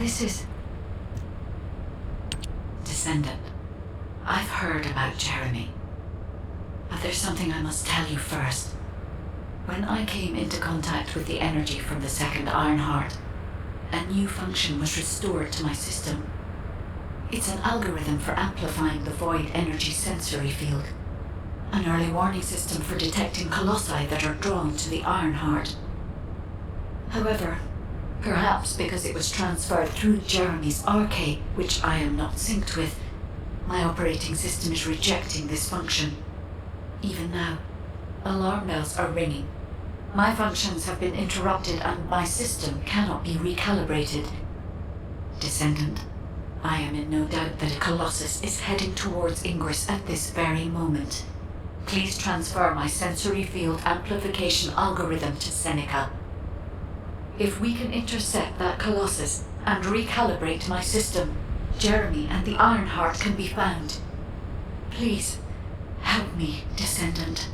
This is... Descendant. I've heard about Jeremy. But there's something I must tell you first. When I came into contact with the energy from the second Ironheart, a new function was restored to my system. It's an algorithm for amplifying the void energy sensory field. An early warning system for detecting colossi that are drawn to the Ironheart. However, perhaps because it was transferred through Jeremy's arcade, which I am not synced with, my operating system is rejecting this function. Even now, alarm bells are ringing. My functions have been interrupted and my system cannot be recalibrated. Descendant, I am in no doubt that a colossus is heading towards Ingress at this very moment. Please transfer my sensory field amplification algorithm to Seneca. If we can intercept that colossus and recalibrate my system, Jeremy and the Ironheart can be found. Please, help me, Descendant.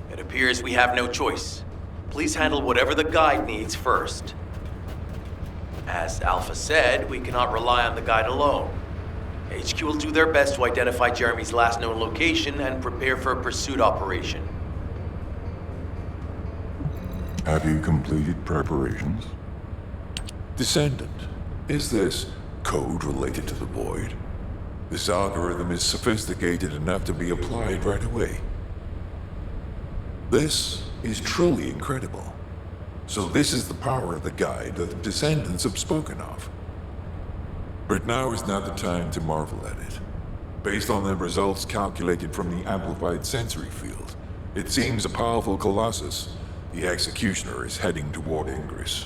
It appears we have no choice. Please handle whatever the guide needs first. As Alpha said, we cannot rely on the guide alone. HQ will do their best to identify Jeremy's last known location and prepare for a pursuit operation. Have you completed preparations? Descendant, is this code related to the void? This algorithm is sophisticated enough to be applied right away. This is truly incredible. So this is the power of the guide that the Descendants have spoken of. But now is not the time to marvel at it. Based on the results calculated from the amplified sensory field, it seems a powerful colossus, the Executioner, is heading toward Ingress.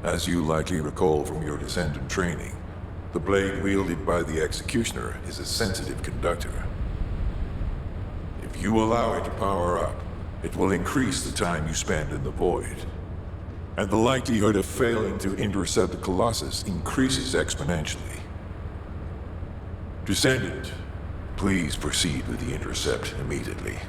As you likely recall from your Descendant training, the blade wielded by the Executioner is a sensitive conductor. If you allow it to power up, it will increase the time you spend in the void. And the likelihood of failing to intercept the Colossus increases exponentially. Descendant, please proceed with the intercept immediately.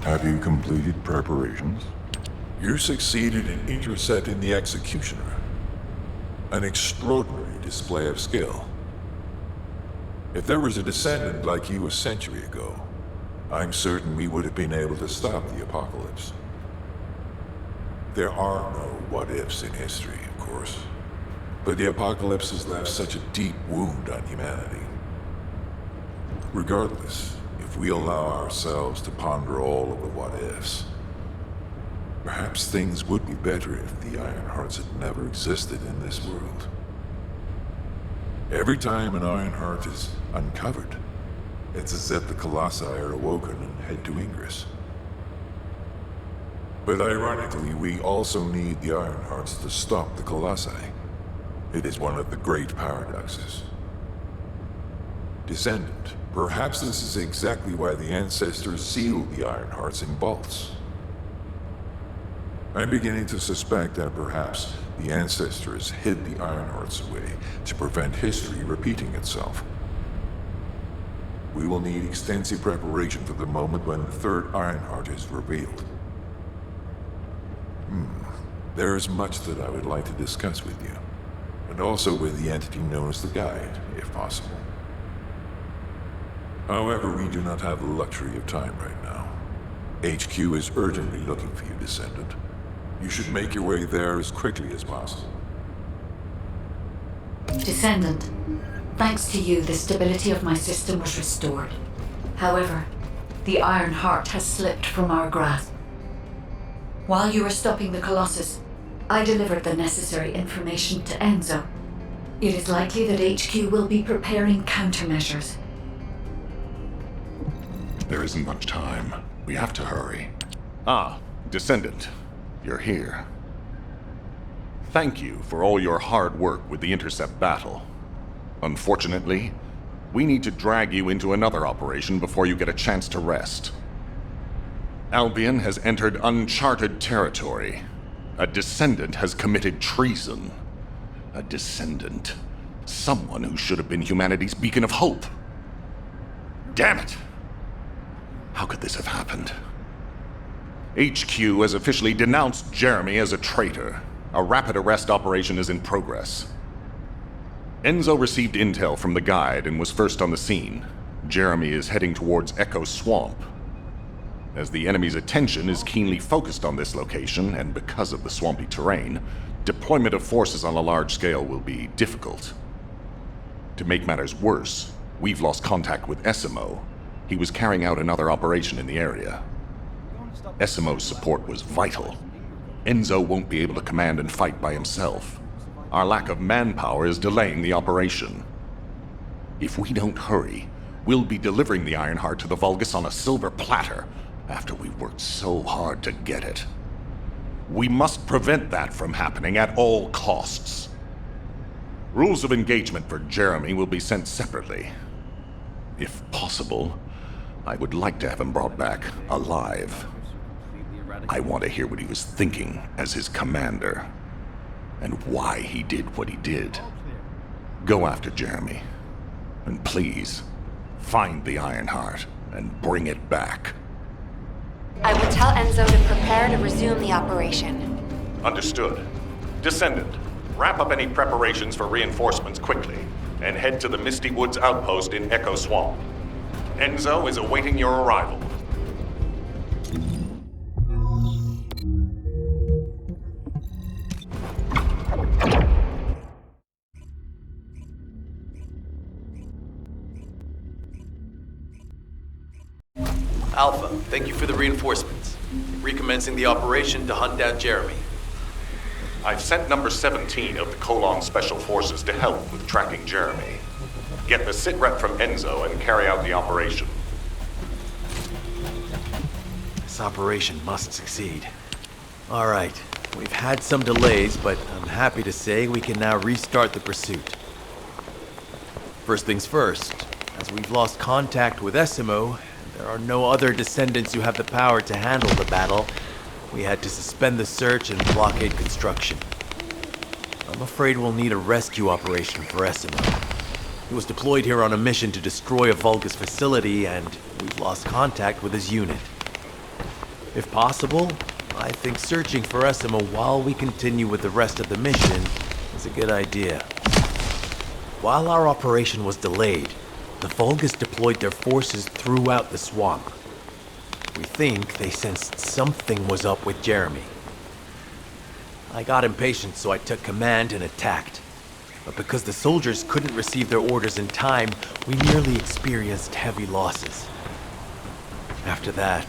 Have you completed preparations? You succeeded in intercepting the executioner. An extraordinary display of skill. If there was a descendant like you a century ago, I'm certain we would have been able to stop the apocalypse. There are no what-ifs in history, of course. But the apocalypse has left such a deep wound on humanity. Regardless, if we allow ourselves to ponder all of the what-ifs, perhaps things would be better if the Ironhearts had never existed in this world. Every time an Ironheart is uncovered, it's as if the Colossi are awoken and head to Ingress. But ironically, we also need the Ironhearts to stop the Colossi. It is one of the great paradoxes. Descendant, perhaps this is exactly why the ancestors sealed the Ironhearts in vaults. I'm beginning to suspect that perhaps the ancestors hid the Ironhearts away to prevent history repeating itself. We will need extensive preparation for the moment when the third Ironheart is revealed. There is much that I would like to discuss with you, and also with the entity known as the Guide, if possible. However, we do not have the luxury of time right now. HQ is urgently looking for you, Descendant. You should make your way there as quickly as possible. Descendant, thanks to you, the stability of my system was restored. However, the Iron Heart has slipped from our grasp. While you were stopping the Colossus, I delivered the necessary information to Enzo. It is likely that HQ will be preparing countermeasures. There isn't much time. We have to hurry. Ah, Descendant. You're here. Thank you for all your hard work with the intercept battle. Unfortunately, we need to drag you into another operation before you get a chance to rest. Albion has entered uncharted territory. A Descendant has committed treason. A Descendant. Someone who should have been humanity's beacon of hope. Damn it! How could this have happened? HQ has officially denounced Jeremy as a traitor. A rapid arrest operation is in progress. Enzo received intel from the Guide and was first on the scene. Jeremy is heading towards Echo Swamp. As the enemy's attention is keenly focused on this location, and because of the swampy terrain, deployment of forces on a large scale will be difficult. To make matters worse, we've lost contact with Essimo. He was carrying out another operation in the area. Essimo's support was vital. Enzo won't be able to command and fight by himself. Our lack of manpower is delaying the operation. If we don't hurry, we'll be delivering the Ironheart to the Vulgus on a silver platter after we've worked so hard to get it. We must prevent that from happening at all costs. Rules of engagement for Jeremy will be sent separately. If possible, I would like to have him brought back alive. I want to hear what he was thinking as his commander, and why he did what he did. Go after Jeremy, and please, find the Ironheart and bring it back. I will tell Enzo to prepare to resume the operation. Understood. Descendant, wrap up any preparations for reinforcements quickly, and head to the Misty Woods outpost in Echo Swamp. Enzo is awaiting your arrival. Alpha, thank you for the reinforcements. Recommencing the operation to hunt down Jeremy. I've sent number 17 of the Colon Special Forces to help with tracking Jeremy. Get the sit rep from Enzo and carry out the operation. This operation must succeed. All right, we've had some delays, but I'm happy to say we can now restart the pursuit. First things first, as we've lost contact with Essimo, and there are no other descendants who have the power to handle the battle, we had to suspend the search and blockade construction. I'm afraid we'll need a rescue operation for Essimo. He was deployed here on a mission to destroy a Vulgus facility, and we've lost contact with his unit. If possible, I think searching for Essimo while we continue with the rest of the mission is a good idea. While our operation was delayed, the Vulgus deployed their forces throughout the swamp. We think they sensed something was up with Jeremy. I got impatient, so I took command and attacked. But because the soldiers couldn't receive their orders in time, we nearly experienced heavy losses. After that,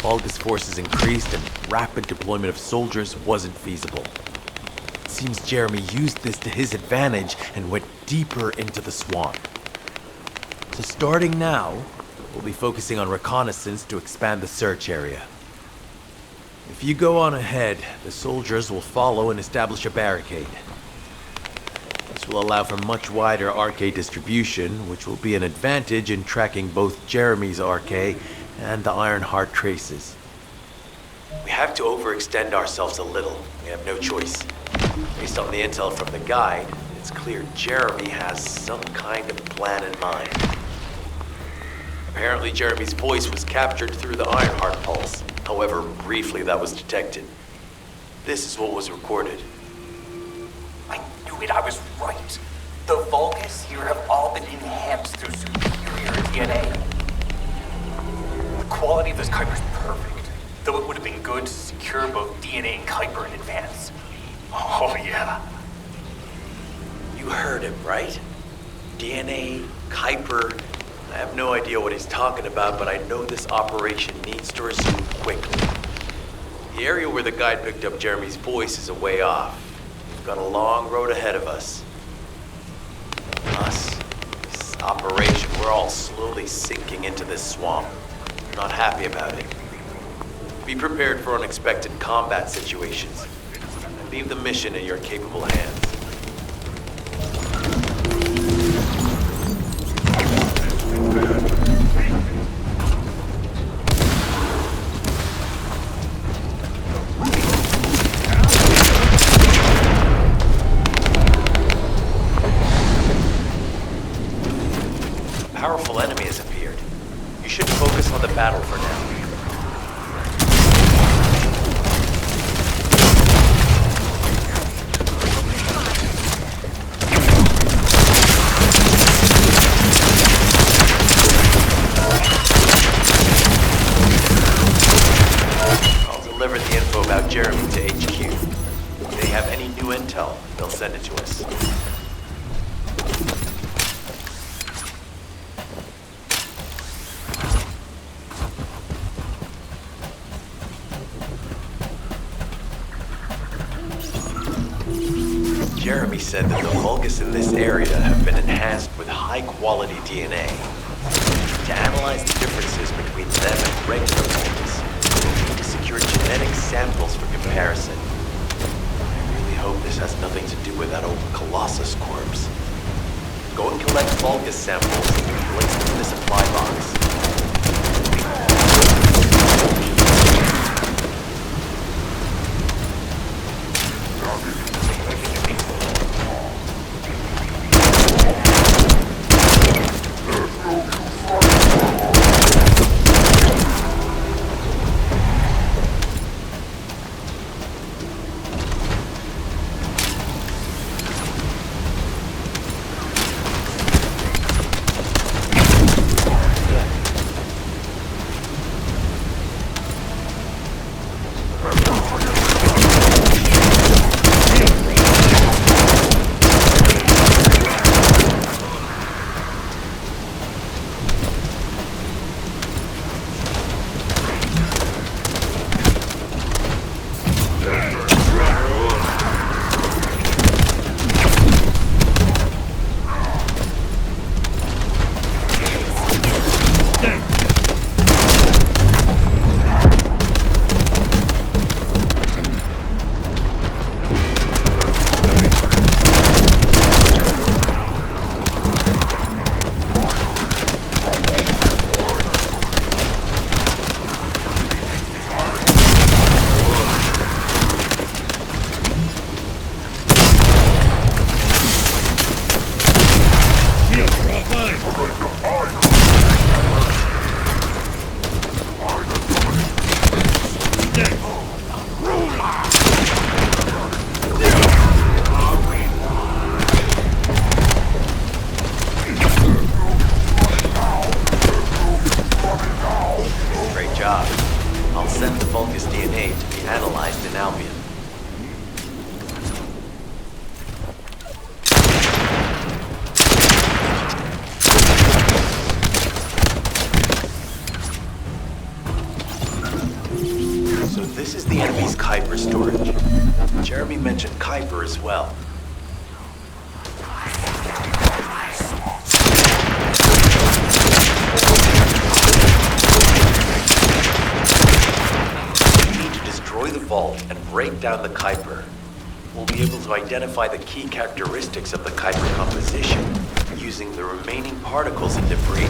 Vulgus forces increased and rapid deployment of soldiers wasn't feasible. It seems Jeremy used this to his advantage and went deeper into the swamp. So starting now, we'll be focusing on reconnaissance to expand the search area. If you go on ahead, the soldiers will follow and establish a barricade. This will allow for much wider RK distribution, which will be an advantage in tracking both Jeremy's RK and the Ironheart traces. We have to overextend ourselves a little. We have no choice. Based on the intel from the guide, it's clear Jeremy has some kind of plan in mind. Apparently Jeremy's voice was captured through the Ironheart pulse. However, briefly that was detected. This is what was recorded. I knew it, I was right. The Vulgus here have all been enhanced through superior DNA. The quality of this Kuiper's perfect, though it would have been good to secure both DNA and Kuiper in advance. Oh yeah. You heard him, right? DNA, Kuiper. I have no idea what he's talking about, but I know this operation needs to resume quickly. The area where the guide picked up Jeremy's voice is a way off. We've got a long road ahead of us. This operation, we're all slowly sinking into this swamp. I'm not happy about it. Be prepared for unexpected combat situations. I leave the mission in your capable hands. A powerful enemy has appeared. You should focus on the battle for now. Deliver the info about Jeremy to HQ. If they have any new intel, they'll send it to us. Jeremy said that the Vulgus in this area have been enhanced with high-quality DNA. To analyze the differences between them and regular Vulgus, to secure genetic samples for comparison. I really hope this has nothing to do with that old Colossus corpse. Go and collect Vulgus samples and place them in the supply box. job. I'll send the Vulgus DNA to be analyzed in Albion. So this is the enemy's Kuiper storage. Jeremy mentioned Kuiper as well. Destroy the vault and break down the Kuiper. We'll be able to identify the key characteristics of the Kuiper composition using the remaining particles and debris.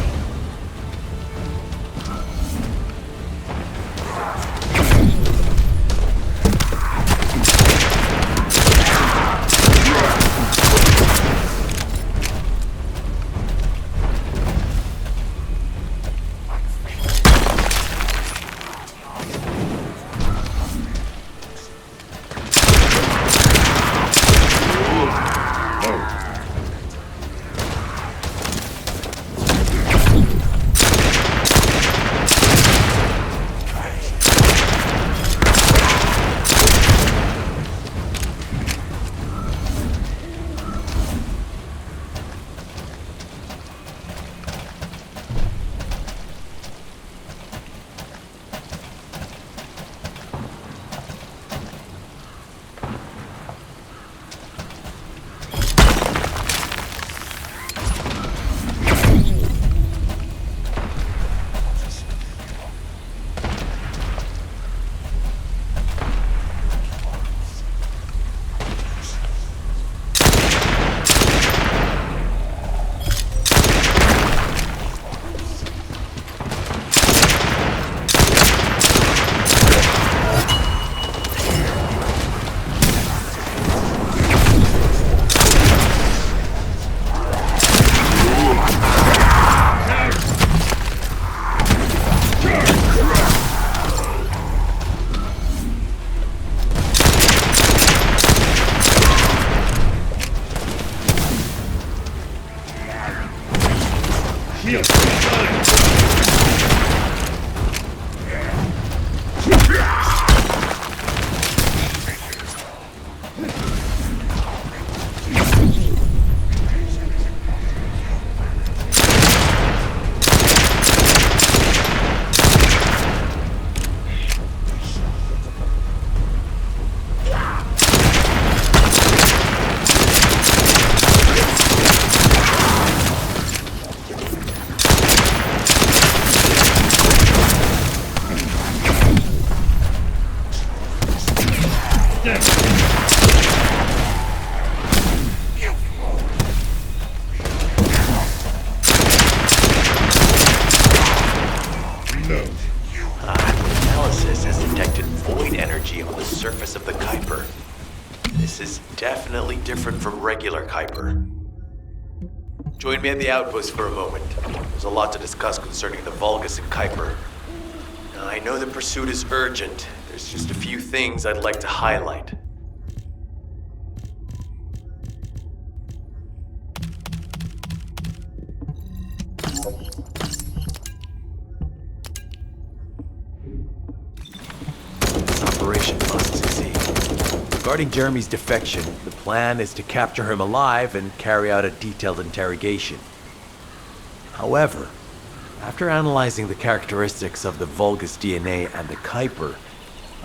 Analysis has detected void energy on the surface of the Kuiper. This is definitely different from regular Kuiper. Join me at the outpost for a moment. There's a lot to discuss concerning the Vulgus and Kuiper. Now, I know the pursuit is urgent. There's just a few things I'd like to highlight. Operation must succeed. Regarding Jeremy's defection, the plan is to capture him alive and carry out a detailed interrogation. However, after analyzing the characteristics of the Vulgus DNA and the Kuiper,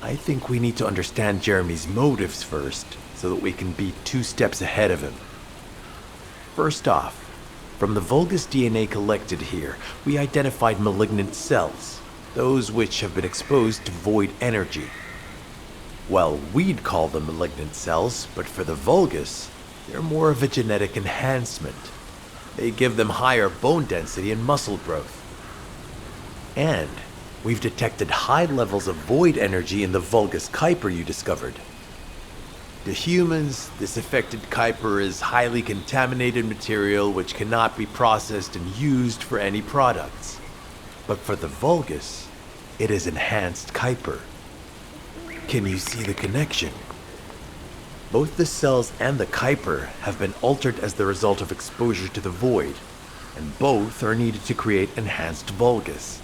I think we need to understand Jeremy's motives first, so that we can be 2 steps ahead of him. First off, from the Vulgus DNA collected here, we identified malignant cells, those which have been exposed to void energy. Well, we'd call them malignant cells, but for the Vulgus, they're more of a genetic enhancement. They give them higher bone density and muscle growth. And we've detected high levels of void energy in the Vulgus Kuiper you discovered. To humans, this affected Kuiper is highly contaminated material which cannot be processed and used for any products. But for the Vulgus, it is enhanced Kuiper. Can you see the connection? Both the cells and the Kuiper have been altered as the result of exposure to the void, and both are needed to create enhanced Vulgus.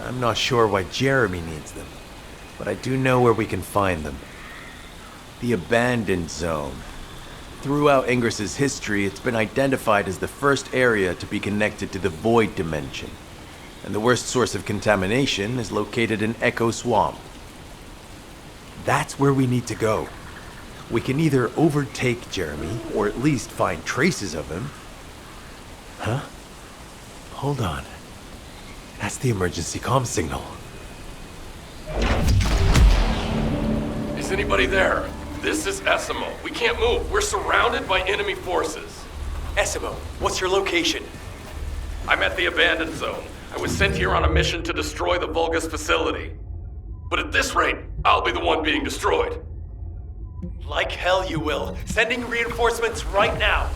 I'm not sure why Jeremy needs them, but I do know where we can find them. The Abandoned Zone. Throughout Ingris's history, it's been identified as the first area to be connected to the Void Dimension, and the worst source of contamination is located in Echo Swamp. That's where we need to go. We can either overtake Jeremy, or at least find traces of him. Huh? Hold on. That's the emergency comm signal. Is anybody there? This is Essimo. We can't move. We're surrounded by enemy forces. Essimo, what's your location? I'm at the Abandoned Zone. I was sent here on a mission to destroy the Vulgus facility. But at this rate, I'll be the one being destroyed. Like hell you will. Sending reinforcements right now.